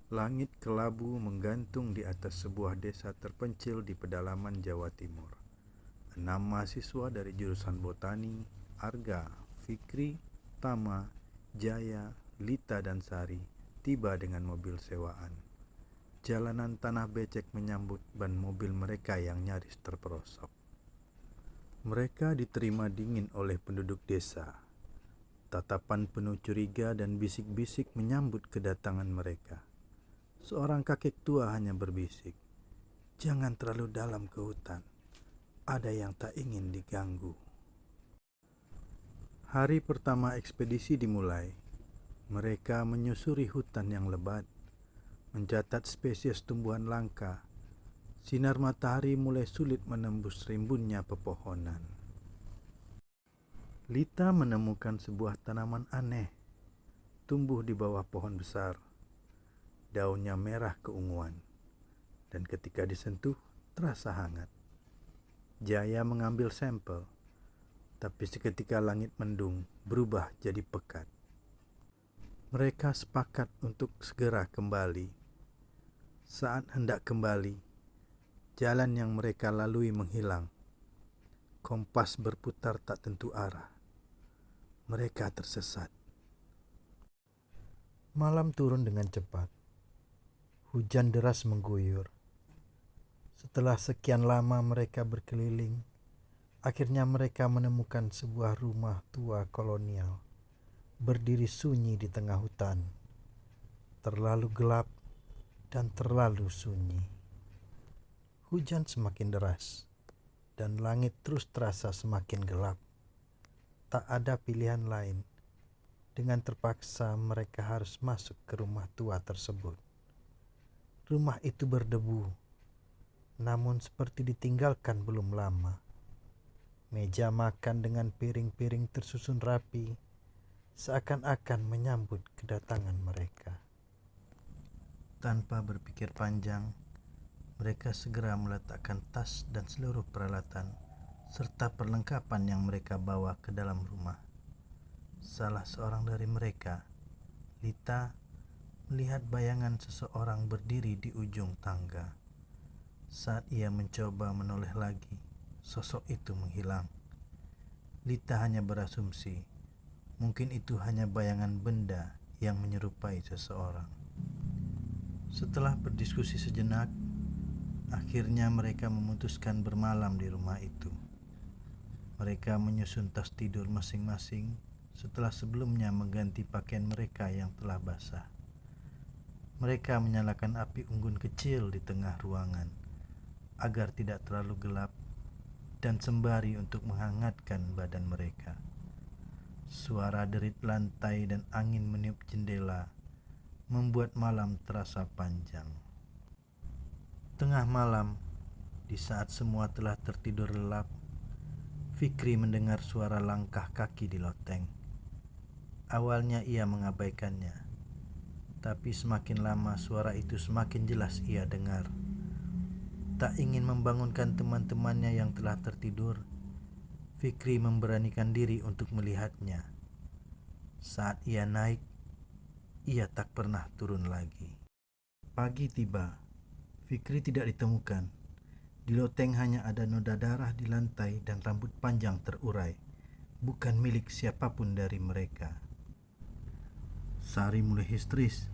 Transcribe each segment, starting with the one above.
Langit kelabu menggantung di atas sebuah desa terpencil di pedalaman Jawa Timur. 6 mahasiswa dari jurusan Botani, Arga, Fikri, Tama, Jaya, Lita dan Sari tiba dengan mobil sewaan. Jalanan tanah becek menyambut ban mobil mereka yang nyaris terperosok. Mereka diterima dingin oleh penduduk desa. Tatapan penuh curiga dan bisik-bisik menyambut kedatangan mereka. Seorang kakek tua hanya berbisik, "Jangan terlalu dalam ke hutan. Ada yang tak ingin diganggu." Hari pertama ekspedisi dimulai. Mereka menyusuri hutan yang lebat, mencatat spesies tumbuhan langka. Sinar matahari mulai sulit menembus rimbunnya pepohonan. Lita menemukan sebuah tanaman aneh, tumbuh di bawah pohon besar. Daunnya merah keunguan, dan ketika disentuh terasa hangat. Jaya mengambil sampel, tapi seketika langit mendung berubah jadi pekat. Mereka sepakat untuk segera kembali. Saat hendak kembali, jalan yang mereka lalui menghilang. Kompas berputar tak tentu arah. Mereka tersesat. Malam turun dengan cepat. Hujan deras mengguyur. Setelah sekian lama mereka berkeliling, akhirnya mereka menemukan sebuah rumah tua kolonial, berdiri sunyi di tengah hutan. Terlalu gelap dan terlalu sunyi. Hujan semakin deras, dan langit terus terasa semakin gelap. Tak ada pilihan lain. Dengan terpaksa mereka harus masuk ke rumah tua tersebut. Rumah itu berdebu, namun seperti ditinggalkan belum lama. Meja makan dengan piring-piring tersusun rapi, seakan-akan menyambut kedatangan mereka. Tanpa berpikir panjang, mereka segera meletakkan tas dan seluruh peralatan serta perlengkapan yang mereka bawa ke dalam rumah. Salah seorang dari mereka, Lita, melihat bayangan seseorang berdiri di ujung tangga. Saat ia mencoba menoleh lagi, sosok itu menghilang. Lita hanya berasumsi, mungkin itu hanya bayangan benda yang menyerupai seseorang. Setelah berdiskusi sejenak, akhirnya mereka memutuskan bermalam di rumah itu. Mereka menyusun tas tidur masing-masing setelah sebelumnya mengganti pakaian mereka yang telah basah. Mereka menyalakan api unggun kecil di tengah ruangan agar tidak terlalu gelap dan sembari untuk menghangatkan badan mereka. Suara derit lantai dan angin meniup jendela membuat malam terasa panjang. Tengah malam, di saat semua telah tertidur lelap, Fikri mendengar suara langkah kaki di loteng. Awalnya ia mengabaikannya, tapi semakin lama suara itu semakin jelas ia dengar. Tak ingin membangunkan teman-temannya yang telah tertidur, Fikri memberanikan diri untuk melihatnya. Saat ia naik, ia tak pernah turun lagi. Pagi tiba, Fikri tidak ditemukan. Di loteng hanya ada noda darah di lantai dan rambut panjang terurai, bukan milik siapapun dari mereka. Sari mulai histeris.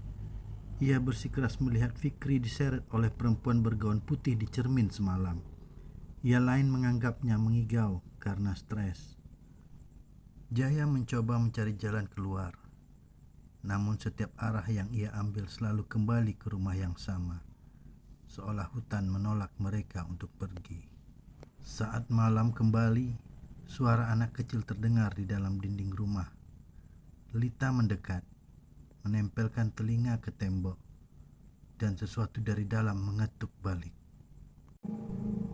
Ia bersikeras melihat Fikri diseret oleh perempuan bergaun putih di cermin semalam. Ia lain menganggapnya mengigau karena stres. Jaya mencoba mencari jalan keluar, namun setiap arah yang ia ambil selalu kembali ke rumah yang sama, seolah hutan menolak mereka untuk pergi. Saat malam kembali, suara anak kecil terdengar di dalam dinding rumah. Lita mendekat, menempelkan telinga ke tembok, dan sesuatu dari dalam mengetuk balik.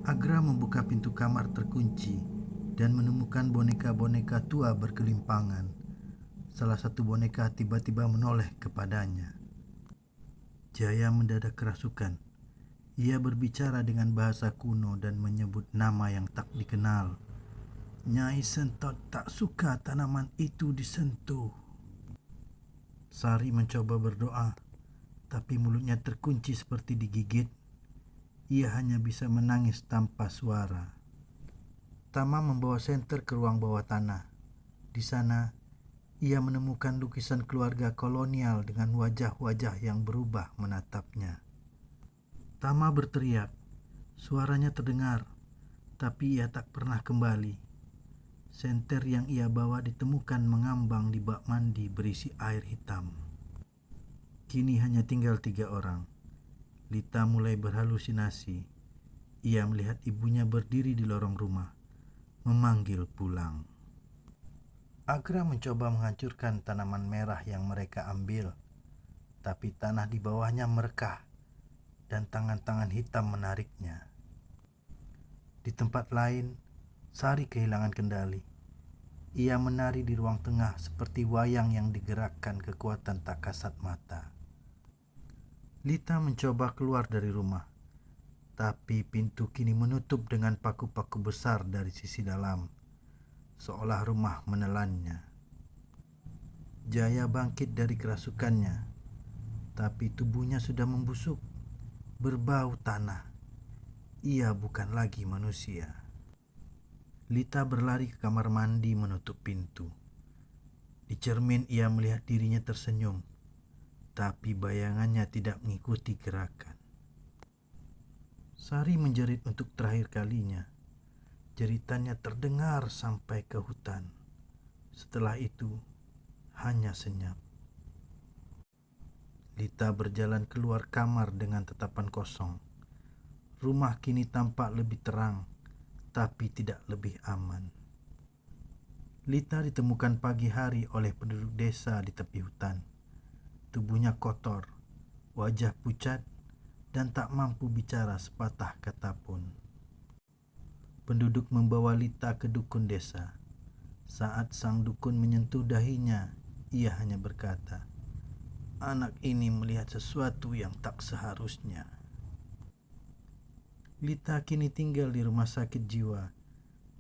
Agra membuka pintu kamar terkunci dan menemukan boneka-boneka tua bergelimpangan. Salah satu boneka tiba-tiba menoleh kepadanya. Jaya mendadak kerasukan. Ia berbicara dengan bahasa kuno dan menyebut nama yang tak dikenal. "Nyai Sentot tak suka tanaman itu disentuh." Sari mencoba berdoa, tapi mulutnya terkunci seperti digigit. Ia hanya bisa menangis tanpa suara. Tama membawa Center ke ruang bawah tanah. Di sana, ia menemukan lukisan keluarga kolonial dengan wajah-wajah yang berubah menatapnya. Tama berteriak. Suaranya terdengar, tapi ia tak pernah kembali. Senter yang ia bawa ditemukan mengambang di bak mandi berisi air hitam. Kini hanya tinggal 3 orang. Lita mulai berhalusinasi. Ia melihat ibunya berdiri di lorong rumah, memanggil pulang. Agra mencoba menghancurkan tanaman merah yang mereka ambil, tapi tanah di bawahnya merekah dan tangan-tangan hitam menariknya. Di tempat lain, Sari kehilangan kendali. Ia menari di ruang tengah seperti wayang yang digerakkan kekuatan tak kasat mata. Lita mencoba keluar dari rumah, tapi pintu kini menutup dengan paku-paku besar dari sisi dalam, seolah rumah menelannya. Jaya bangkit dari kerasukannya, tapi tubuhnya sudah membusuk, berbau tanah. Ia bukan lagi manusia. Lita berlari ke kamar mandi menutup pintu. Di cermin ia melihat dirinya tersenyum, tapi bayangannya tidak mengikuti gerakan. Sari menjerit untuk terakhir kalinya. Jeritannya terdengar sampai ke hutan. Setelah itu, hanya senyap. Lita berjalan keluar kamar dengan tatapan kosong. Rumah kini tampak lebih terang, tapi tidak lebih aman. Lita ditemukan pagi hari oleh penduduk desa di tepi hutan. Tubuhnya kotor, wajah pucat, dan tak mampu bicara sepatah kata pun. Penduduk membawa Lita ke dukun desa. Saat sang dukun menyentuh dahinya, ia hanya berkata, "Anak ini melihat sesuatu yang tak seharusnya." Lita kini tinggal di rumah sakit jiwa,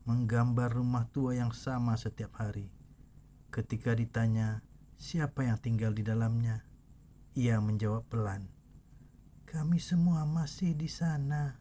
menggambar rumah tua yang sama setiap hari. Ketika ditanya siapa yang tinggal di dalamnya, ia menjawab pelan, "Kami semua masih di sana."